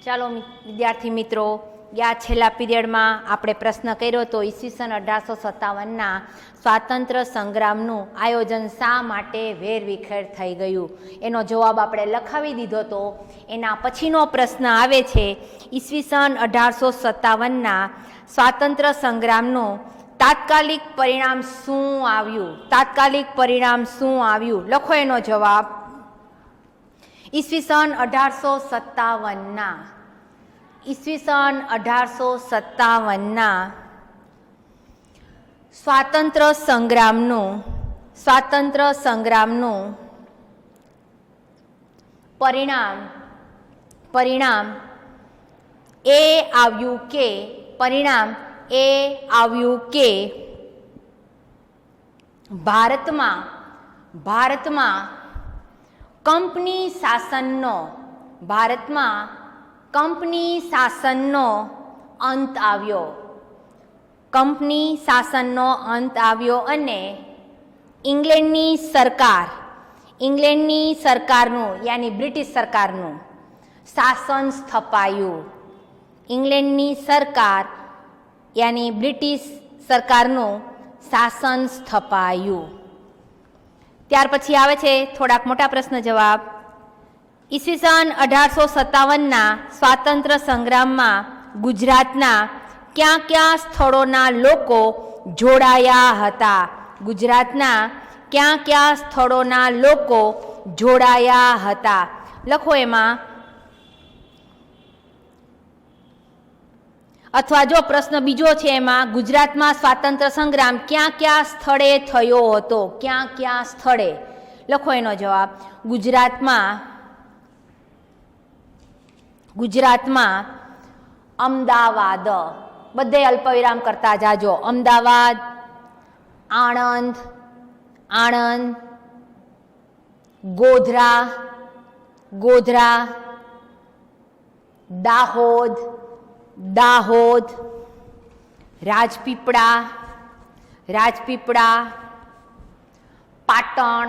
ચાલો વિદ્યાર્થી મિત્રો, ગયા છેલ્લા પીરિયડમાં આપણે પ્રશ્ન કર્યો હતો ઈસવીસન 1857ના સ્વાતંત્ર્ય સંગ્રામનું આયોજન શા માટે વેરવિખેર થઈ ગયું, એનો જવાબ આપણે લખાવી દીધો હતો. એના પછીનો પ્રશ્ન આવે છે ઈસવીસન 1857ના સ્વાતંત્ર્ય સંગ્રામનું તાત્કાલિક પરિણામ શું આવ્યું. તાત્કાલિક પરિણામ શું આવ્યું લખો એનો જવાબ. ઈસવીસન 1857ના સ્વાતંત્ર્ય સંગ્રામનું પરિણામ એ આવ્યું કે ભારતમાં કંપની શાસનનો અંત આવ્યો અને ઇંગ્લેન્ડની સરકારનું યાની બ્રિટિશ સરકારનું શાસન સ્થપાયું. ઇંગ્લેન્ડની સરકાર યાની બ્રિટિશ સરકારનું શાસન સ્થપાયું. ત્યાર પછી આવે છે થોડાક મોટા પ્રશ્ન જવાબ. ઈસવીસન 1857ના સ્વાતંત્ર્ય સંગ્રામમાં ગુજરાતના ક્યાં ક્યાં સ્થળોના લોકો જોડાયા હતા. ગુજરાતના ક્યાં ક્યાં સ્થળોના લોકો જોડાયા હતા લખો એમાં. અથવા જો પ્રશ્ન બીજો છે એમાં ગુજરાતમાં સ્વાતંત્ર્ય સંગ્રામ ક્યાં ક્યાં સ્થળે થયો હતો, ક્યાં ક્યાં સ્થળે લખો એનો જવાબ. ગુજરાતમાં અમદાવાદ, બધે અલ્પવિરામ કરતા જાજો. અમદાવાદ, આણંદ, ગોધરા, દાહોદ, રાજપીપળા, પાટણ,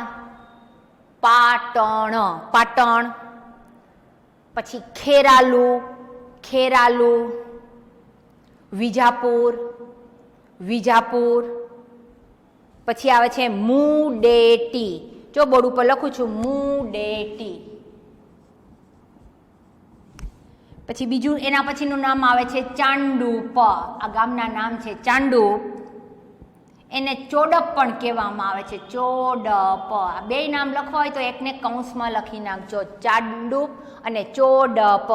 પછી ખેરાલુ, વિજાપુર, પછી આવે છે મુડેટી. જો બોર્ડ ઉપર લખું છું મુડેટી. પછી બીજું એના પછીનું નામ આવે છે ચાંડુપ. આ ગામના નામ છે ચાંડુપ. એને ચોડપ પણ કહેવામાં આવે છે, ચોડપ. આ બે નામ લખવા હોય તો એકને કૌંસમાં લખી નાખજો, ચાંડુપ અને ચોડપ.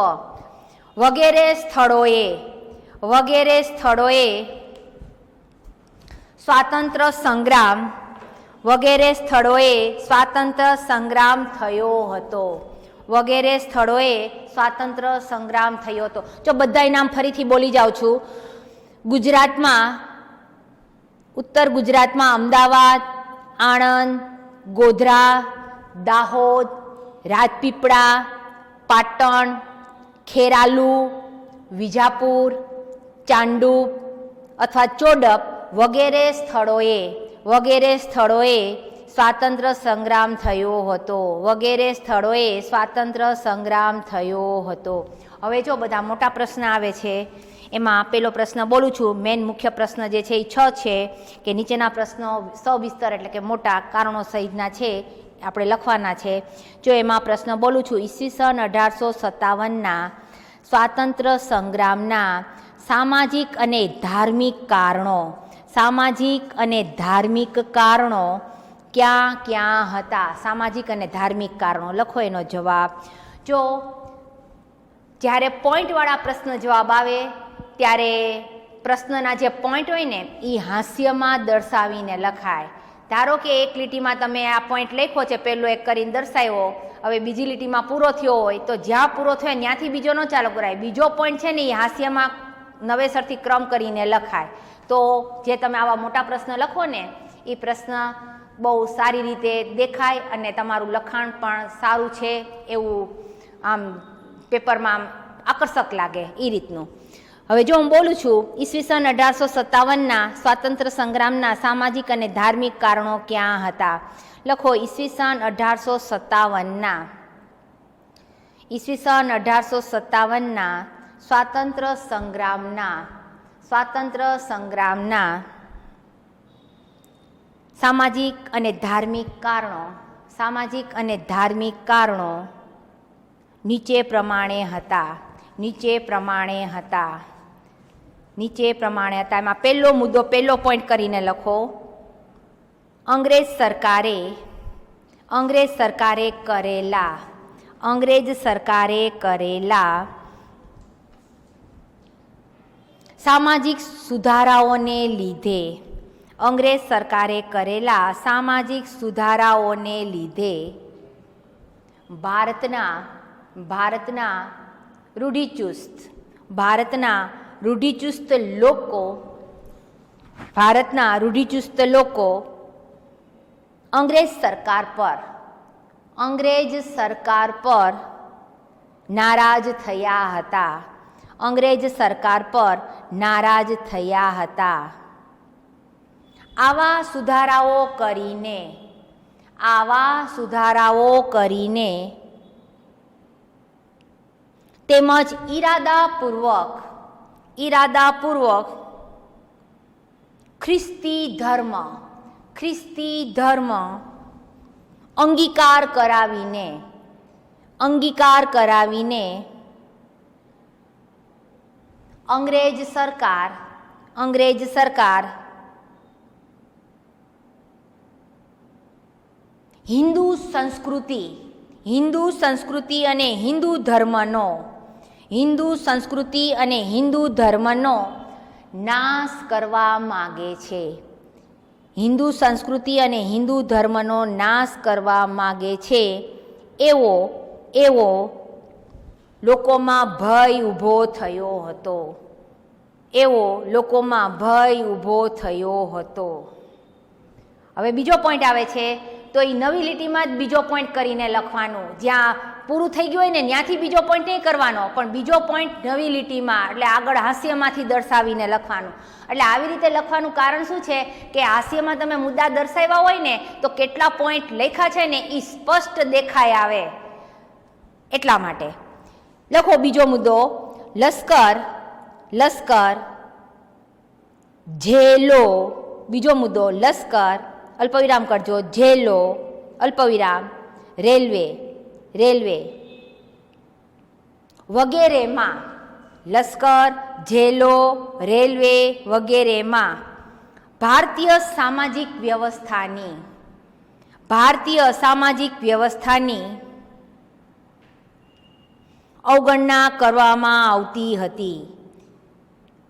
વગેરે સ્થળોએ સ્વાતંત્ર્ય સંગ્રામ થયો હતો. જો બધાય નામ ફરીથી બોલી જાઉં છું. ઉત્તર ગુજરાતમાં અમદાવાદ, આણંદ, ગોધરા, દાહોદ, રાજપીપળા, પાટણ, ખેરાલુ, વિજાપુર, ચાંડુપ અથવા ચોડપ વગેરે સ્થળોએ સ્વાતંત્ર્ય સંગ્રામ થયો હતો. હવે જો બધા મોટા પ્રશ્ન આવે છે એમાં પેલો પ્રશ્ન બોલું છું. મેન મુખ્ય પ્રશ્ન જે છે એ 6 છે કે નીચેના પ્રશ્નો સવિસ્તર એટલે કે મોટા કારણો સહિતના છે, આપણે લખવાના છે. જો એમાં પ્રશ્ન બોલું છું ઈસવીસન 1857ના સ્વાતંત્ર્ય સંગ્રામના સામાજિક અને ધાર્મિક કારણો ક્યાં ક્યાં હતા. સામાજિક અને ધાર્મિક કારણો લખો એનો જવાબ. જો જ્યારે પોઈન્ટવાળા પ્રશ્ન જવાબ આવે ત્યારે પ્રશ્નના જે પોઈન્ટ હોય ને એ હાસ્યમાં દર્શાવીને લખાય. ધારો કે એક લીટીમાં તમે આ પોઈન્ટ લખ્યો છે, પહેલો એક કરીને દર્શાવ્યો, હવે બીજી લીટીમાં પૂરો થયો હોય તો જ્યાં પૂરો થયો ત્યાંથી બીજો ન ચાલુ કરાય. બીજો પોઈન્ટ છે ને એ હાસ્યમાં નવેસરથી ક્રમ કરીને લખાય. તો જે તમે આવા મોટા પ્રશ્ન લખો ને એ પ્રશ્ન બહુ સારી રીતે દેખાય અને તમારું લખાણ પણ સારું છે એવું આમ પેપરમાં આકર્ષક લાગે એ રીતનું. હવે જો હું બોલું છું ઈસવીસન 1857ના સ્વાતંત્ર્ય સંગ્રામના સામાજિક અને ધાર્મિક કારણો ક્યાં હતા. લખો ઈસવીસન 1857ના ઈસવીસન 1857ના સ્વાતંત્ર્ય સંગ્રામના સામાજિક અને ધાર્મિક કારણો નીચે પ્રમાણે હતા. એમાં પહેલો મુદ્દો, પહેલો પોઈન્ટ કરીને લખો. અંગ્રેજ સરકારે કરેલા સામાજિક સુધારાઓને લીધે ભારતના રૂઢિચુસ્ત લોકો અંગ્રેજ સરકાર પર નારાજ થયા હતા. આવા સુધારાઓ કરીને તેમજ ઈરાદાપૂર્વક ખ્રિસ્તી ધર્મ અંગીકાર કરાવીને અંગ્રેજ સરકાર હિન્દુ સંસ્કૃતિ અને હિન્દુ ધર્મનો નાશ કરવા માગે છે. એવો લોકોમાં ભય ઊભો થયો હતો. હવે બીજો પોઈન્ટ આવે છે, તો એ નવી લીટીમાં જ બીજો પોઈન્ટ કરીને લખવાનું. જ્યાં પૂરું થઈ ગયું હોય ને ત્યાંથી બીજો પોઈન્ટ નહીં કરવાનો, પણ બીજો પોઈન્ટ નવી લીટીમાં, એટલે આગળ હાસ્યમાંથી દર્શાવીને લખવાનું. એટલે આવી રીતે લખવાનું કારણ શું છે કે હાસ્યમાં તમે મુદ્દા દર્શાવ્યા હોય ને તો કેટલા પોઈન્ટ લખ્યા છે ને એ સ્પષ્ટ દેખાય આવે, એટલા માટે. લખો બીજો મુદ્દો. લશ્કર જેલો. બીજો મુદ્દો લશ્કર, અલ્પવિરામ કરજો, જેલો, અલ્પવિરામ, રેલવે વગેરેમાં, લશ્કર, જેલો, રેલવે વગેરેમાં ભારતીય સામાજિક વ્યવસ્થાની અવગણના કરવામાં આવતી હતી.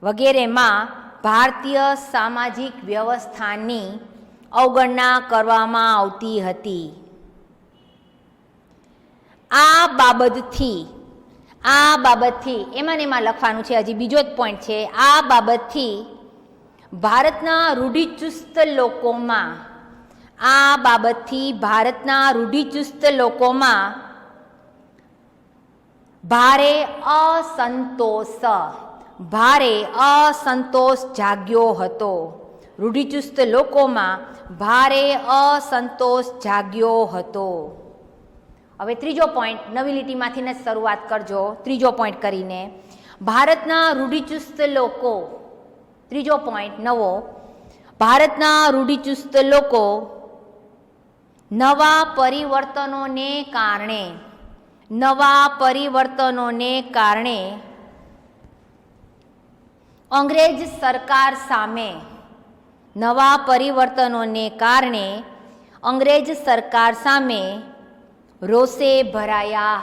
વગેરેમાં ભારતીય સામાજિક વ્યવસ્થાની અવગણના કરવામાં આવતી હતી. આ બાબતથી એમાં લખવાનું છે, હજી બીજો જ પોઈન્ટ છે. આ બાબતથી ભારતના રૂઢિચુસ્ત લોકોમાં ભારે અસંતોષ જાગ્યો હતો. રૂઢિચુસ્ત લોકોમાં ભારે અસંતોષ જાગ્યો હતો. હવે ત્રીજો પોઈન્ટ નવી લીટીમાંથી જ શરૂઆત કરજો. ત્રીજો પોઈન્ટ કરીને ભારતના રૂઢિચુસ્ત લોકો, ત્રીજો પોઈન્ટ નવો, ભારતના રૂઢિચુસ્ત લોકો નવા પરિવર્તનોને કારણે અંગ્રેજ સરકાર સામે રોષે ભરાયા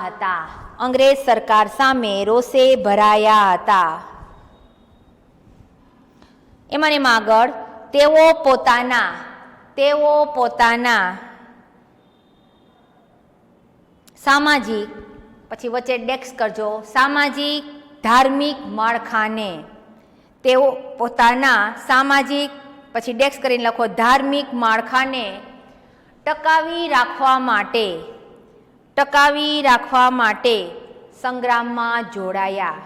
હતા. એમાં આગળ તેઓ પોતાના સામાજિક, પછી વચ્ચે ડેક્સ કરજો, સામાજિક ધાર્મિક માળખાને, તેઓ પોતાના સામાજિક, પછી ડેક્સ કરીને લખો, ધાર્મિક માળખાને ટકાવી રાખવા માટે સંગ્રામમાં જોડાયા.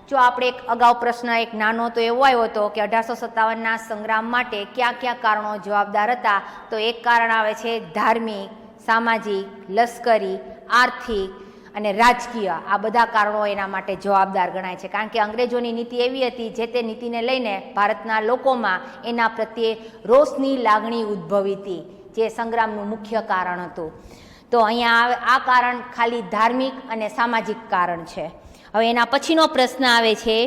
જો આપણે અગાઉ પ્રશ્ન એક નાનો તો એવો આવ્યો હતો કે 1857ના સંગ્રામ માટે કયા કારણો જવાબદાર હતા, તો એક કારણ આવે છે ધાર્મિક, સામાજિક, લશ્કરી આર્થિક અને રાજકીય આ બધા કારણો એના માટે જવાબદાર ગણાય છે. કારણ કે અંગ્રેજોની નીતિ એવી હતી, જે તે નીતિને લઈને ભારતના લોકોમાં એના પ્રત્યે રોષની લાગણી ઉદ્ભવી હતી, જે સંગ્રામનું મુખ્ય કારણ હતું. તો અહીંયા આ કારણ ખાલી ધાર્મિક અને સામાજિક કારણ છે. હવે એના પછીનો પ્રશ્ન આવે છે,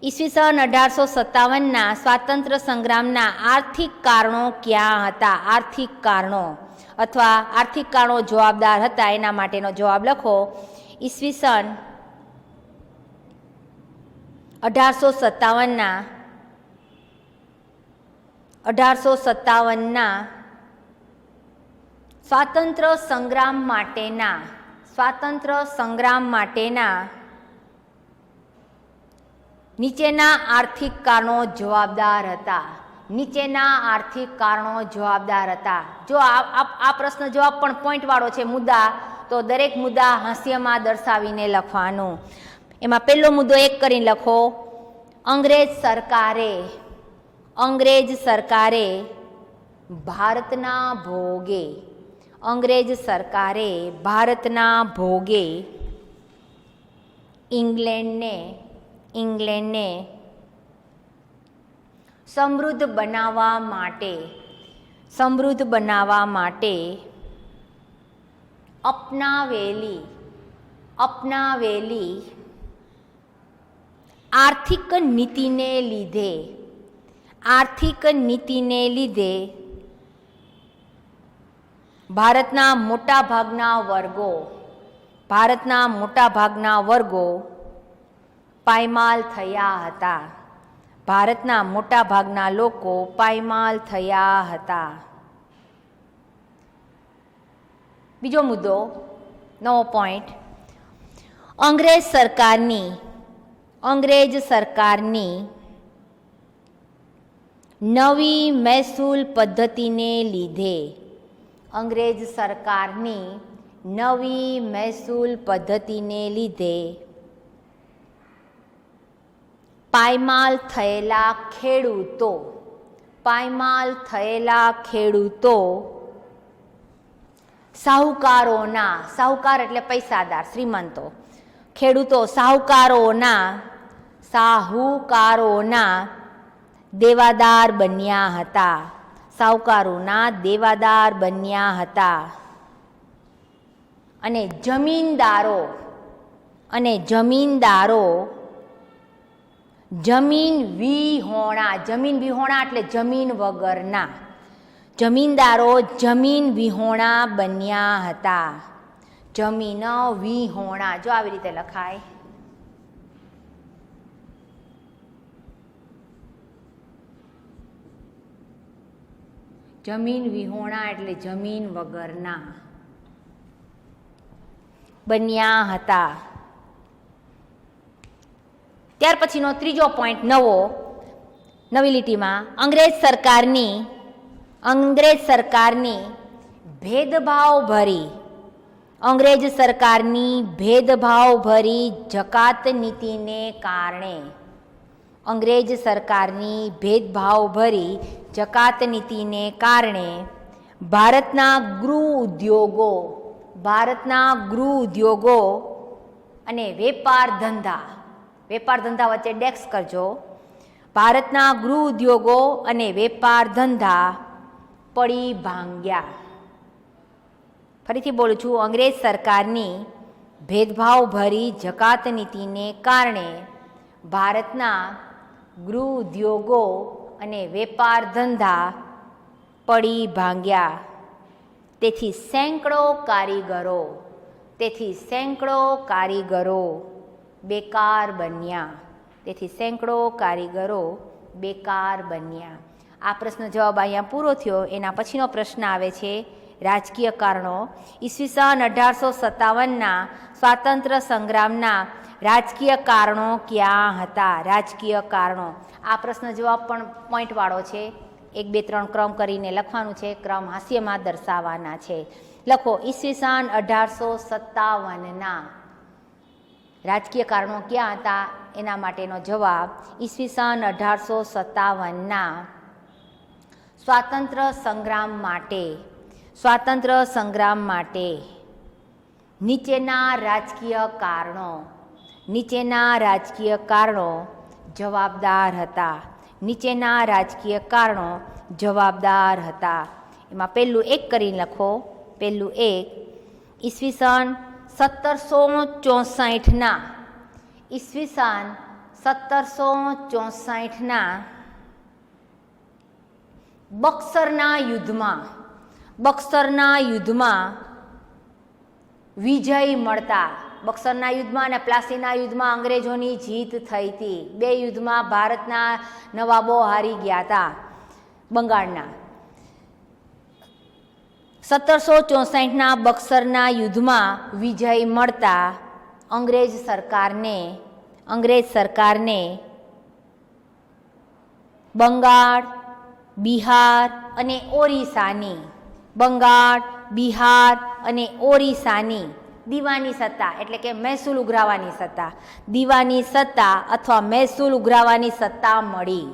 ઈસવીસન 1857ના સ્વાતંત્ર્ય સંગ્રામના આર્થિક કારણો ક્યાં હતા? આર્થિક કારણો અથવા આર્થિક કારણો જવાબદાર હતા, એના માટેનો જવાબ લખો. ઈસવીસન 1857ના સ્વાતંત્ર્ય સંગ્રામ માટેના નીચેના આર્થિક કારણો જવાબદાર હતા. નીચેના આર્થિક કારણો જવાબદાર હતા. જો આ પ્રશ્ન જવાબ પણ પોઈન્ટ વાળો છે મુદ્દા, તો દરેક મુદ્દા હાસ્યમાં દર્શાવીને લખવાનું. એમાં પહેલો મુદ્દો એક કરીને લખો, અંગ્રેજ સરકારે ભારતના ભોગે ઇંગ્લેન્ડને સમૃદ્ધ બનાવવા માટે અપનાવેલી આર્થિક નીતિને લીધે ભારતના મોટાભાગના વર્ગો પાયમાલ થયા હતા. ભારતના મોટાભાગના લોકો પાયમાલ થયા હતા. બીજો મુદ્દો, નવો પોઈન્ટ, અંગ્રેજ સરકારની નવી મહેસૂલ પદ્ધતિને લીધે પાયમાલ થયેલા ખેડૂતો સાહુકાર એટલે પૈસાદાર, શ્રીમંતો, ખેડૂતો સાહુકારોના દેવાદાર બન્યા હતા. અને જમીનદારો જમીન વિહોણા એટલે જમીન વગરના, જમીનદારો જમીન વિહોણા બન્યા હતા. જમીન વિહોણા, જો આવી રીતે લખાય. જમીન વિહોણા એટલે જમીન વગરના બન્યા હતા. ત્યાર પછીનો ત્રીજો પોઈન્ટ, નવી લીટીમાં, અંગ્રેજ સરકારની ભેદભાવભરી જકાત નીતિને કારણે ભારતના ગૃહ ઉદ્યોગો અને વેપાર ધંધા વચ્ચે ડેક્સ કરજો. ભારતના ગૃહ ઉદ્યોગો અને વેપાર ધંધા પડી ભાંગ્યા. ફરીથી બોલું છું, અંગ્રેજ સરકારની ભેદભાવભરી જકાત નીતિને કારણે ભારતના ગૃહ ઉદ્યોગો અને વેપાર ધંધા પડી ભાંગ્યા. તેથી સેંકડો કારીગરો બેકાર બન્યા. આ પ્રશ્ન જવાબ અહીંયા પૂરો થયો. એના પછીનો પ્રશ્ન આવે છે, રાજકીય કારણો. ઈસવીસન 1857ના સ્વાતંત્ર્ય સંગ્રામના રાજકીય કારણો ક્યાં હતા? રાજકીય કારણો. આ પ્રશ્ન જવાબ પણ પોઈન્ટ વાળો છે. 1, 2, 3 ક્રમ કરીને લખવાનું છે. ક્રમ હાસ્યમાં દર્શાવવાના છે. લખો, ઈસવીસન 1857ના રાજકીય કારણો ક્યાં હતા? એના માટેનો જવાબ, ઈસવીસન 1857ના સ્વાતંત્ર્ય સંગ્રામ માટે નીચેના રાજકીય કારણો, નીચેના રાજકીય કારણો જવાબદાર હતા. નીચેના રાજકીય કારણો જવાબદાર હતા. એમાં પહેલું એક કરીને લખો. પહેલું એક, ઈસવીસન 1764ના ઈસવીસન 1764ના બક્સરના યુદ્ધમાં વિજય મળતા, બક્સરના યુદ્ધમાં અને પ્લાસીના યુદ્ધમાં અંગ્રેજોની જીત થઈ હતી. બે યુદ્ધમાં ભારતના નવાબો હારી ગયા હતા બંગાળના. 1764ના બક્સરના યુદ્ધમાં વિજય મળતા અંગ્રેજ સરકારને બંગાળ, બિહાર અને ઓરિસ્સાની દીવાની સત્તા, એટલે કે મહેસૂલ ઉઘરાવવાની સત્તા, દીવાની સત્તા અથવા મહેસૂલ ઉઘરાવવાની સત્તા મળી.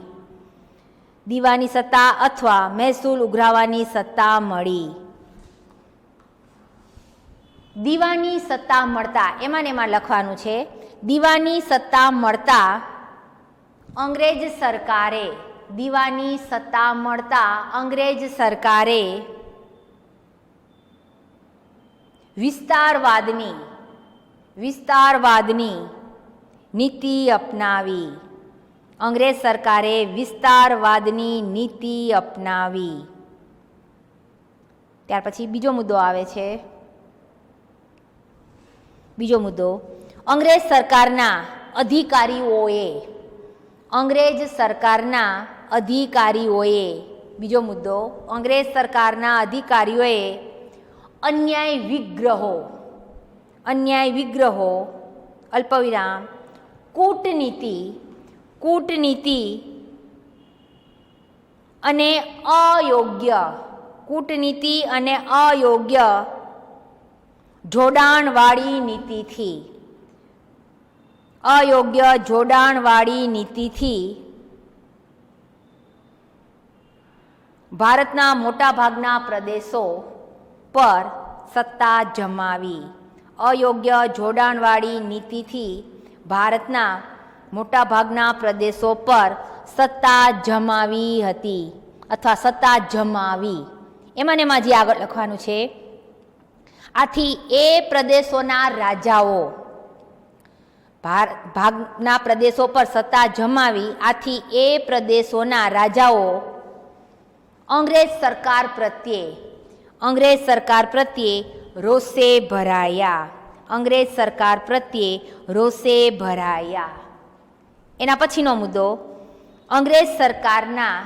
દીવાની સત્તા અથવા મહેસૂલ ઉઘરાવવાની સત્તા મળી. દીવાની સત્તા મળતા, એમાં ને એમાં લખવાનું છે. દીવાની સત્તા મળતા અંગ્રેજ સરકારે, દીવાની સત્તા મળતા અંગ્રેજ સરકારે વિસ્તારવાદની નીતિ અપનાવી. અંગ્રેજ સરકારે વિસ્તારવાદની નીતિ અપનાવી. ત્યાર પછી બીજો મુદ્દો આવે છે. બીજો મુદ્દો, અંગ્રેજ સરકારના અધિકારીઓએ બીજો મુદ્દો, અંગ્રેજ સરકારના અધિકારીઓએ અન્યાય વિગ્રહો અલ્પવિરામ કૂટનીતિ અને અયોગ્ય જોડાણવાળી નીતિથી ભારતના મોટાભાગના પ્રદેશો પર સત્તા જમાવી. અયોગ્ય જોડાણવાળી નીતિથી ભારતના મોટાભાગના પ્રદેશો પર સત્તા જમાવી હતી અથવા સત્તા જમાવી. એમાં જે આગળ લખવાનું છે. આથી એ પ્રદેશોના રાજાઓ, ભાગના પ્રદેશો પર સત્તા જમાવી, આથી એ પ્રદેશોના રાજાઓ અંગ્રેજ સરકાર પ્રત્યે રોષે ભરાયા. એના પછીનો મુદ્દો, અંગ્રેજ સરકારના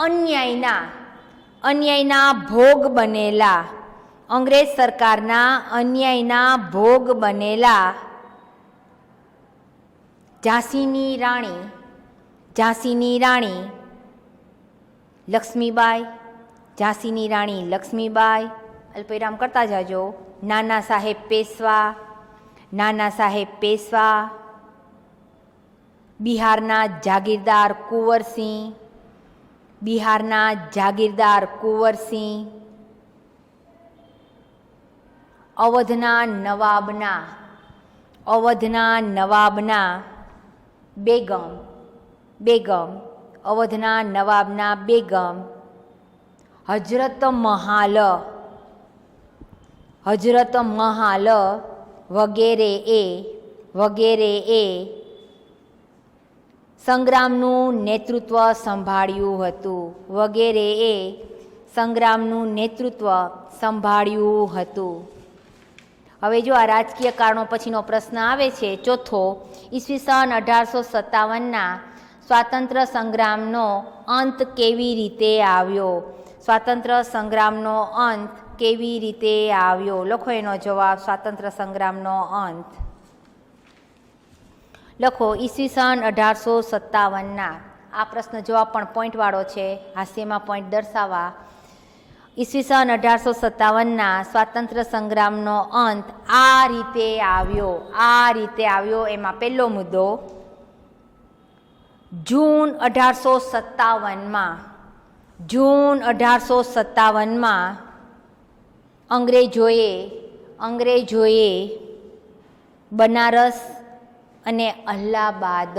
અન્યાયના ભોગ બનેલા ઝાંસીની રાણી લક્ષ્મીબાઈ, અલ્પવિરામ કરતા જાજો. નાના સાહેબ પેશવા, બિહારના જાગીરદાર કુંવરસિંહ, અવધના નવાબના બેગમ, હજરત મહાલ વગેરેએ સંગ્રામનું નેતૃત્વ સંભાળ્યું હતું. હવે જો આ રાજકીય કારણો પછીનો પ્રશ્ન આવે છે ચોથો, ઈસવીસન 1857ના સ્વાતંત્ર્ય સંગ્રામનો અંત કેવી રીતે આવ્યો? લખો એનો જવાબ. સ્વાતંત્ર્ય સંગ્રામનો અંત લખો. ઈસવીસન 1857ના. આ પ્રશ્ન જવાબ પણ પોઈન્ટવાળો છે, હાસ્યમાં પોઈન્ટ દર્શાવવા. ઈસવીસન 1857ના સ્વાતંત્ર્ય સંગ્રામનો અંત આ રીતે આવ્યો. એમાં પહેલો મુદ્દો, જૂન 1857માં જૂન 1857માં અંગ્રેજોએ બનારસ અને અલ્હાબાદ,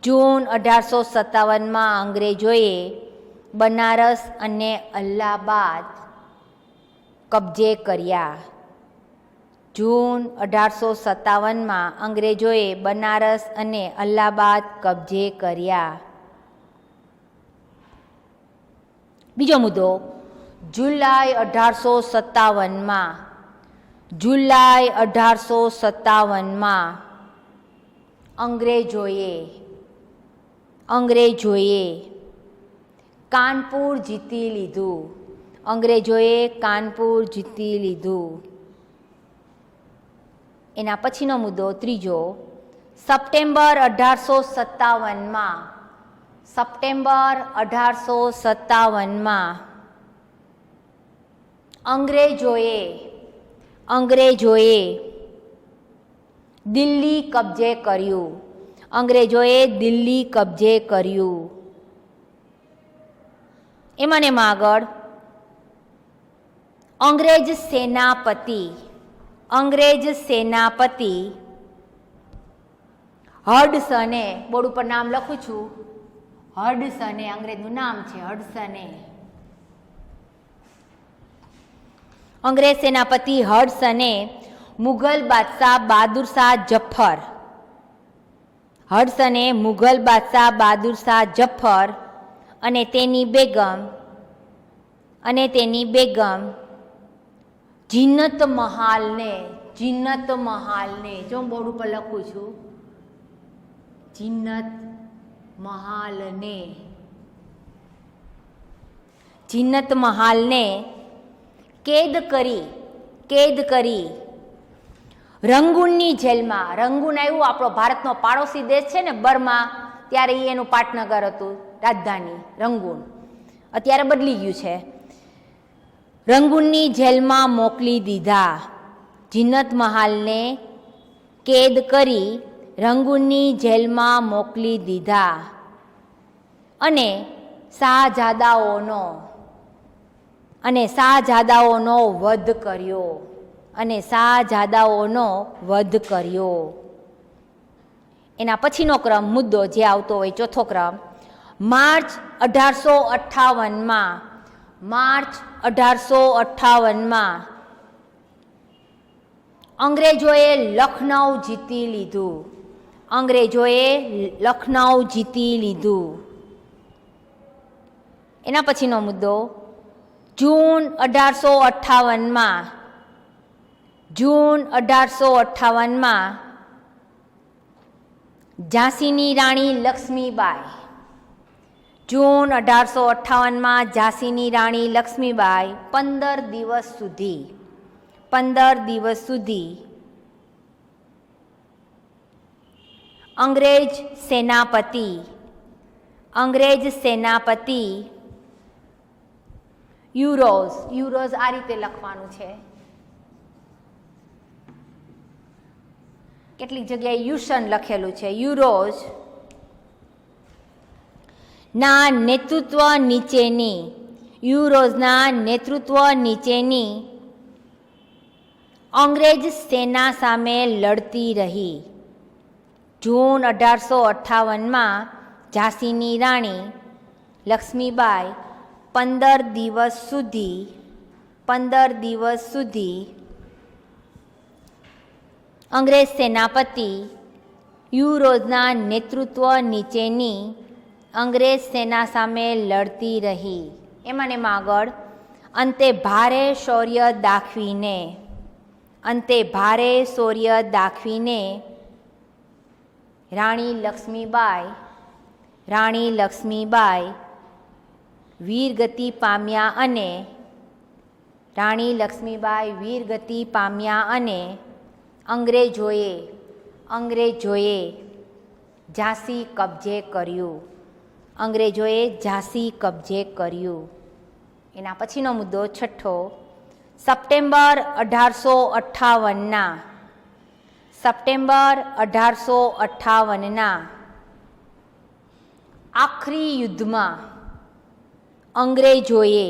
જૂન 1857માં અંગ્રેજોએ બનારસ અને અલ્હાબાદ કબજે કર્યા. જૂન 1857માં અંગ્રેજોએ બનારસ અને અલ્હાબાદ કબજે કર્યા. બીજો મુદ્દો, જુલાઈ 1857માં અંગ્રેજોએ કાનપુર જીતી લીધું. એના પછીનો મુદ્દો ત્રીજો, સપ્ટેમ્બર 1857માં અંગ્રેજોએ દિલ્હી કબજે કર્યું. એમાં આગળ અંગ્રેજ સેનાપતિ હડસને, બોર્ડ ઉપર નામ લખું છું, હડસને અંગ્રેજનું નામ છે, અંગ્રેજ સેનાપતિ હડસને મુઘલ બાદશાહ બહાદુર શાહ જફર અને તેની બેગમ જીનત મહાલને, જો હું બોર્ડ ઉપર લખું છું, જીનત મહાલને કેદ કરી રંગૂનની જેલમાં, રંગૂન આવ્યું આપણો ભારતનો પાડોશી દેશ છે ને બર્મા, ત્યારે એનું પાટનગર હતું, રાજધાની રંગૂન, અત્યારે બદલી ગયું છે. રંગૂનની જેલમાં મોકલી દીધા. જીનત મહાલને કેદ કરી રંગૂનની જેલમાં મોકલી દીધા અને શાહજાદાઓનો વધ કર્યો. એના પછીનો ક્રમ મુદ્દો જે આવતો હોય ચોથો ક્રમ, માર્ચ 1858માં અંગ્રેજોએ લખનઉ જીતી લીધું. એના પછીનો મુદ્દો, જૂન 1858માં ઝાંસીની રાણી લક્ષ્મીબાઈ 15 દિવસ સુધી અંગ્રેજ સેનાપતિ યુરોઝ આ રીતે લખવાનું છે, કેટલીક જગ્યાએ યુશન લખેલું છે, યુરોઝ ના નેતૃત્વ નીચેની અંગ્રેજ સેના સામે લડતી રહી. જૂન 1858માં ઝાંસીની રાણી લક્ષ્મીબાઈ 15 દિવસ સુધી અંગ્રેજ સેનાપતિ યુરોઝના નેતૃત્વ નીચેની અંગ્રેજ સેના સામે લડતી રહી. એમાં આગળ અંતે ભારે શૌર્ય દાખવીને રાણી લક્ષ્મીબાઈ વીરગતિ પામ્યા અને અંગ્રેજોએ ઝાંસી કબજે કર્યું. એના પછીનો મુદ્દો છઠ્ઠો, સપ્ટેમ્બર 1858ના આખરી અંગ્રેજોએ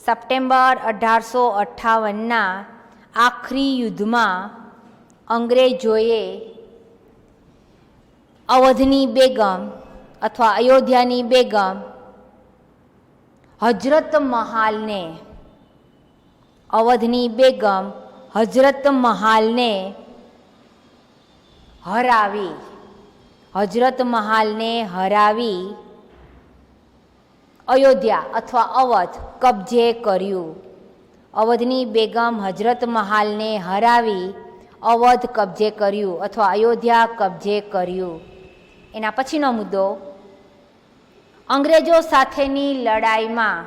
સપ્ટેમ્બર 1858ના આખરી યુદ્ધમાં અંગ્રેજોએ અવધની બેગમ અથવા અયોધ્યાની બેગમ હજરત મહાલને અવધની બેગમ હજરત મહાલને હરાવી અયોધ્યા અથવા અવધ કબજે કર્યું. અવધની બેગમ હજરત મહાલને હરાવી અવધ કબજે કર્યું અથવા અયોધ્યા કબજે કર્યું. એના પછીનો મુદ્દો, અંગ્રેજો સાથેની લડાઈમાં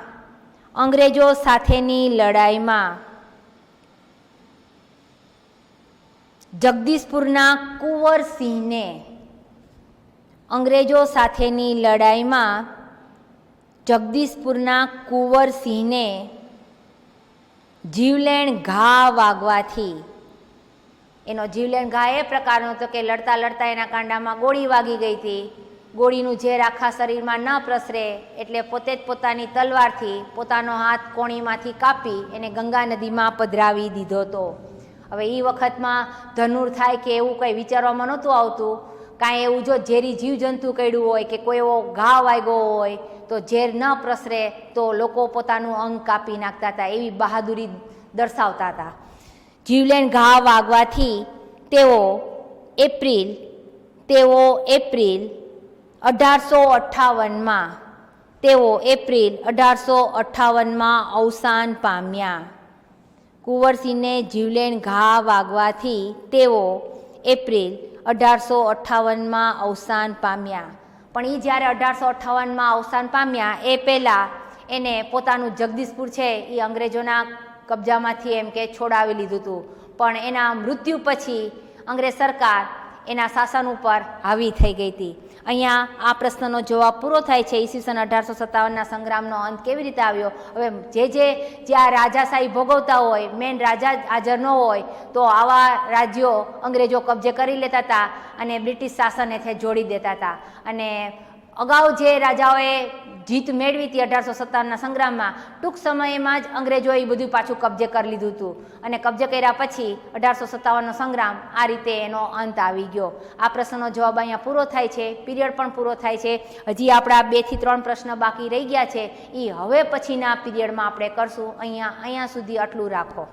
જગદીશપુરના કુંવરસિંહને જીવલેણ ઘા વાગવાથી, એનો જીવલેણ ઘા એ પ્રકારનો હતો કે લડતા લડતા એના કાંડામાં ગોળી વાગી ગઈ હતી. ગોળીનું ઝેર આખા શરીરમાં ન પ્રસરે એટલે પોતે જ પોતાની તલવારથી પોતાનો હાથ કોણીમાંથી કાપી એને ગંગા નદીમાં પધરાવી દીધો હતો. હવે એ વખતમાં ધનુર થાય કે એવું કંઈ વિચારવામાં નહોતું આવતું. કાંઈ એવું જો ઝેરી જીવજંતુ કરડ્યું હોય કે કોઈ એવો ઘા વાગ્યો હોય તો ઝેર ન પ્રસરે તો લોકો પોતાનું અંગ કાપી નાખતા હતા, એવી બહાદુરી દર્શાવતા હતા. જીવલેણ ઘા વાગવાથી તેઓ એપ્રિલ 1858માં અવસાન પામ્યા. કુંવરસિંહને જીવલેણ ઘા વાગવાથી તેઓ એપ્રિલ 1858માં અવસાન પામ્યા. પણ એ જ્યારે 1858માં અવસાન પામ્યા એ પહેલાં એને પોતાનું જગદીશપુર છે એ અંગ્રેજોના કબજામાંથી એમ કે છોડાવી લીધું હતું. પણ એના મૃત્યુ પછી અંગ્રેજ સરકાર એના શાસન ઉપર હાવી થઈ ગઈ હતી. અહીંયા આ પ્રશ્નનો જવાબ પૂરો થાય છે. ઈસવીસન 1857ના સંગ્રામનો અંત કેવી રીતે આવ્યો? હવે જ્યાં રાજાશાહી ભોગવતા હોય, મેન રાજા હાજર ન હોય તો આવા રાજ્યો અંગ્રેજો કબજે કરી લેતા હતા અને બ્રિટિશ શાસન એથી જોડી દેતા હતા. અને અગાઉ જે રાજાઓએ જીત મેળવી હતી 1857ના સંગ્રામમાં, ટૂંક સમયમાં જ અંગ્રેજોએ એ બધું પાછું કબજે કરી લીધું હતું. અને કબજે કર્યા પછી 1857નો સંગ્રામ આ રીતે એનો અંત આવી ગયો. આ પ્રશ્નનો જવાબ અહીંયા પૂરો થાય છે, પીરિયડ પણ પૂરો થાય છે. હજી આપણા 2 થી 3 પ્રશ્ન બાકી રહી ગયા છે, એ હવે પછીના પીરિયડમાં આપણે કરશું. અહીંયા સુધી આટલું રાખો.